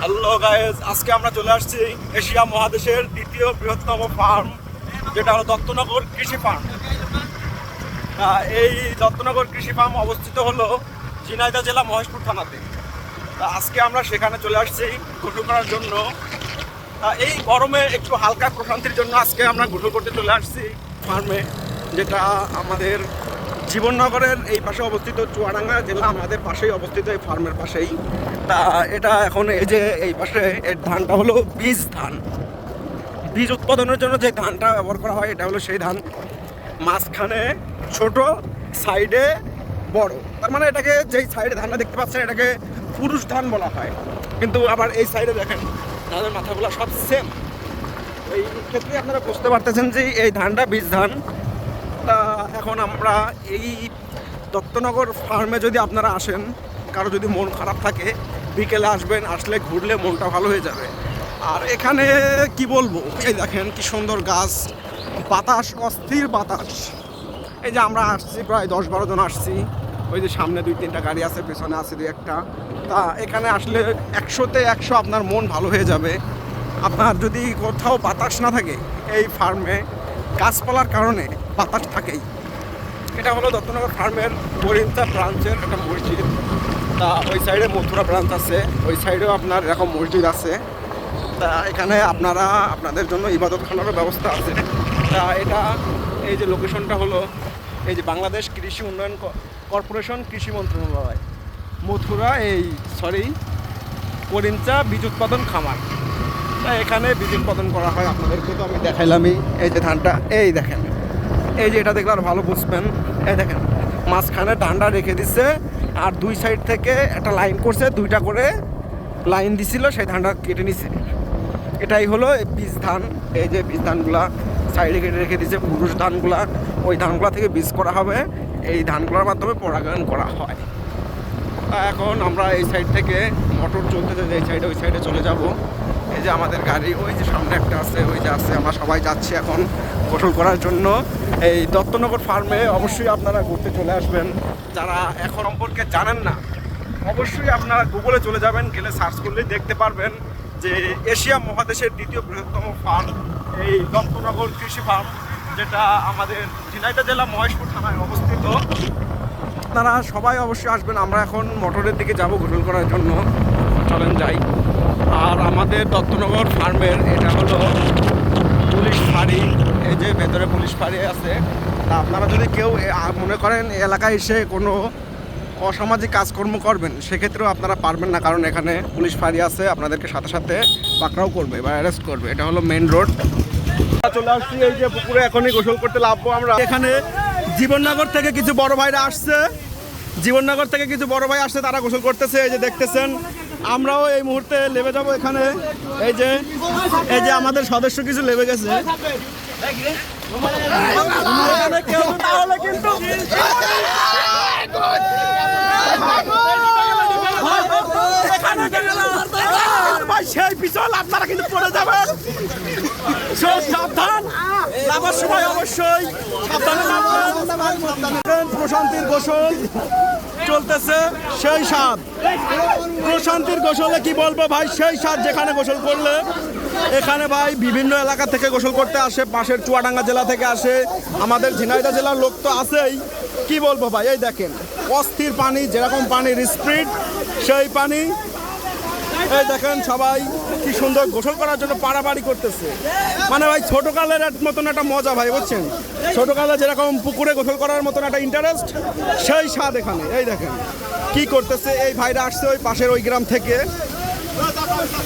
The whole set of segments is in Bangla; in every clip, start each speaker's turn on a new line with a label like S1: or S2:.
S1: হ্যালো গাইস, আজকে আমরা চলে আসছি এশিয়া মহাদেশের দ্বিতীয় বৃহত্তম ফার্ম, যেটা হলো দত্তনগর কৃষি ফার্ম। এই দত্তনগর কৃষি ফার্ম অবস্থিত হলো ঝিনাইদহ জেলা মহেশপুর থানাতে। আজকে আমরা সেখানে চলে আসছি গোসল করার জন্য। এই গরমে একটু হালকা প্রশান্তির জন্য আজকে আমরা গোসল করতে চলে আসছি ফার্মে, যেটা আমাদের জীবননগরের এই পাশে অবস্থিত। চুয়াডাঙ্গা জেলা আমাদের পাশেই অবস্থিত, এই ফার্মের পাশেই। তা এটা এখন এই যে এই পাশে এর ধানটা হলো বীজ ধান। বীজ উৎপাদনের জন্য যে ধানটা ব্যবহার করা হয় এটা হলো সেই ধান। মাঝখানে ছোট, সাইডে বড়, তার মানে এটাকে যেই সাইডে ধানটা দেখতে পাচ্ছেন এটাকে পুরুষ ধান বলা হয়। কিন্তু আবার এই সাইডে দেখেন ধানের মাথাগুলো সব সেম। এই ক্ষেত্রে আপনারা বুঝতে পারতেছেন যে এই ধানটা বীজ ধান। তা এখন আমরা এই দত্তনগর ফার্মে যদি আপনারা আসেন, কারো যদি মন খারাপ থাকে বিকেলে আসবেন, আসলে ঘুরলে মনটা ভালো হয়ে যাবে। আর এখানে কি বলবো, এই দেখেন কি সুন্দর গাছ, বাতাস, অস্থির বাতাস। এই যে আমরা আসছি প্রায় 10-12 জন আসছি। ওই যে সামনে 2-3টা গাড়ি আছে, পেছনে আছে 2-1টা। তা এখানে আসলে 100তে 100 আপনার মন ভালো হয়ে যাবে। আপনার যদি কোথাও বাতাস না থাকে, এই ফার্মে গাছপালার কারণে বাতাস থাকেই। এটা হলো দত্তনগর ফার্মের করিমচা ব্রাঞ্চের একটা মসজিদ। তা ওই সাইডে মথুরা ব্রাঞ্চ আছে, ওই সাইডেও আপনার এরকম মসজিদ আছে। তা এখানে আপনারা আপনাদের জন্য ইবাদতখানারও ব্যবস্থা আছে। তা এটা এই যে লোকেশনটা হলো এই যে বাংলাদেশ কৃষি উন্নয়ন কর্পোরেশন, কৃষি মন্ত্রণালয়, মথুরা করিমচা বীজ উৎপাদন খামার। তা এখানে বীজ উৎপাদন করা হয়। আপনাদেরকে তো আমি দেখাইলামই। এই যে ধানটা, এই দেখেন, এই যে এটা দেখলে আর ভালো বুঝবেন। এই দেখেন মাঝখানে ডান্ডা রেখে দিচ্ছে, আর দুই সাইড থেকে একটা লাইন করছে, 2টা করে লাইন দিছিল, সেই ধানটা কেটে নিছে। এটাই হলো বীজ ধান। এই যে বীজ ধানগুলা সাইডে কেটে রেখে দিচ্ছে, পুরুষ ধানগুলা ওই ধানগুলা থেকে বীজ করা হবে, এই ধানগুলোর মাধ্যমে পরাগায়ন করা হয়। এখন আমরা এই সাইড থেকে মোটর চলতেছে, এই সাইডে ওই সাইডে চলে যাব। এই যে আমাদের গাড়ি ওই যে সামনে একটা আছে, ওই যে আছে, আমরা সবাই যাচ্ছি এখন গোসল করার জন্য। এই দত্তনগর ফার্মে অবশ্যই আপনারা ঘুরতে চলে আসবেন। যারা এখন সম্পর্কে জানেন না, অবশ্যই আপনারা গুগলে চলে যাবেন, গেলে সার্চ করলেই দেখতে পারবেন যে এশিয়া মহাদেশের দ্বিতীয় বৃহত্তম ফার্ম এই দত্তনগর কৃষি ফার্ম, যেটা আমাদের ঝিনাইদহ জেলা মহেশপুর থানায় অবস্থিত। আপনারা সবাই অবশ্যই আসবেন। আমরা এখন মোটরের দিকে যাব গোসল করার জন্য, চলেন যাই। আর আমাদের দত্তনগর ফার্মের এটা হলো পুলিশ ফাঁড়ি, এই যে ভেতরে পুলিশ ফাঁড়ি আছে। তা আপনারা যদি কেউ মনে করেন এলাকায় এসে কোনো অসামাজিক কাজকর্ম করবেন, সেক্ষেত্রেও আপনারা পারবেন না, কারণ এখানে পুলিশ ফাঁড়ি আছে, আপনাদেরকে সাথে সাথে পাকড়াও করবে বা অ্যারেস্ট করবে। এটা হলো মেইন রোড। চলে আসছি এই যে পুকুরে, এখনই গোসল করতে লাভবো আমরা। এখানে জীবননগর থেকে কিছু বড় ভাইরা আসছে, জীবননগর থেকে কিছু বড় ভাই আসছে, তারা গোসল করতেছে, এই যে দেখতেছেন। আমরাও এই মুহূর্তে লেবে যাব এখানে। এই যে আমাদের সদস্য কিছু লেবে গেছে। সেই পিছল আপনারা কিন্তু পড়ে যাবেন, সাবধান। নামার সময় অবশ্যই সাবধানে নামবেন। প্রশান্তির গোসল চলতেছে, সেই স্বাদ। প্রশান্তির গোসলে কি বলবো ভাই, সেই স্বাদ। যেখানে গোসল করলে, এখানে ভাই বিভিন্ন এলাকা থেকে গোসল করতে আসে, পাশের চুয়াডাঙ্গা জেলা থেকে আসে, আমাদের ঝিনাইদহ জেলার লোক তো আছেই। কি বলবো ভাই, এই দেখেন অস্থির পানি, যেরকম পানির স্পিড সেই পানি। এই দেখেন সবাই কি সুন্দর গোসল করার জন্য পাড়াপাড়ি করতেছে। মানে ভাই ছোটকালের মতন একটা মজা ভাই, বুঝছেন? ছোটকালে যেরকম পুকুরে গোসল করার মতন একটা ইন্টারেস্ট, সেই স্বাদ এখানে। এই দেখেন কি করতেছে এই ভাইরা, আসছে ওই পাশের ওই গ্রাম থেকে।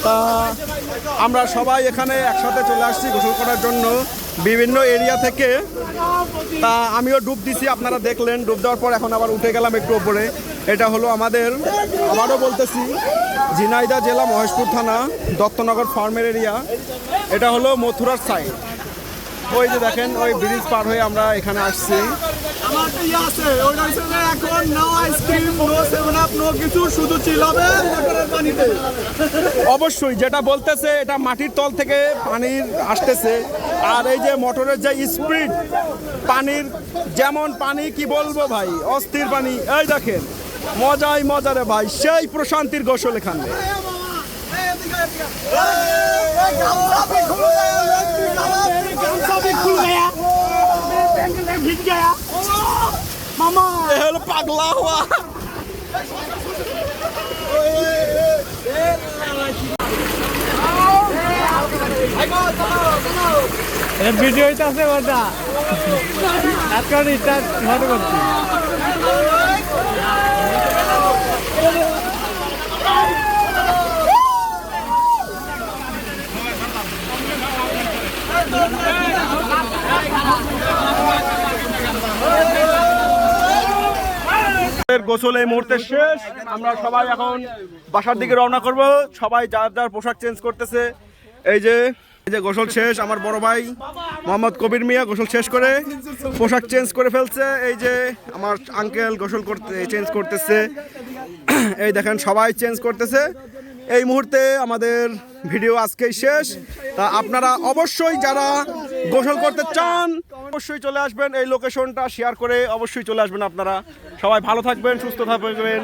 S1: তা আমরা সবাই এখানে একসাথে চলে আসছি গোসল করার জন্য বিভিন্ন এরিয়া থেকে। তা আমিও ডুব দিছি, আপনারা দেখলেন। ডুব দেওয়ার পর এখন আবার উঠে গেলাম একটু ওপরে। এটা হলো আমাদের, আবারও বলতেছি, ঝিনাইদহ জেলা মহেশপুর থানা দত্তনগর ফার্মের এরিয়া। এটা হলো মথুরার সাইড। ওই যে দেখেন ওই ব্রিজ পার হয়ে আমরা এখানে আসছি। অবশ্যই যেটা বলতেছে, এটা মাটির তল থেকে পানি আসতেছে। আর এই যে মোটরের যে স্পিড, পানির যেমন পানি, কি বলবো ভাই, অস্থির পানি। এই দেখেন মজাই মজা রে ভাই, সেই প্রশান্তির গোসল এখানে।
S2: मामा
S1: পাগলা হওয়া
S2: ভিডিও হইতাছে ওটা আজকাল স্টার্ট ফটো করছি
S1: গোসল এই মুহূর্তে শেষ। আমরা সবাই এখন বাসার দিকে রওনা করব। সবাই যার যার পোশাক চেঞ্জ করতেছে। এই যে গোসল শেষ, আমার বড় ভাই মোহাম্মদ কবির মিয়া গোসল শেষ করে পোশাক চেঞ্জ করে ফেলছে। এই যে আমার আঙ্কেল গোসল করতে চেঞ্জ করতেছে। এই দেখেন সবাই চেঞ্জ করতেছে। এই মুহূর্তে আমাদের ভিডিও আজকেই শেষ। তা আপনারা অবশ্যই যারা গোসল করতে চান অবশ্যই চলে আসবেন। এই লোকেশনটা শেয়ার করে অবশ্যই চলে আসবেন আপনারা। সবাই ভালো থাকবেন, সুস্থ থাকবেন।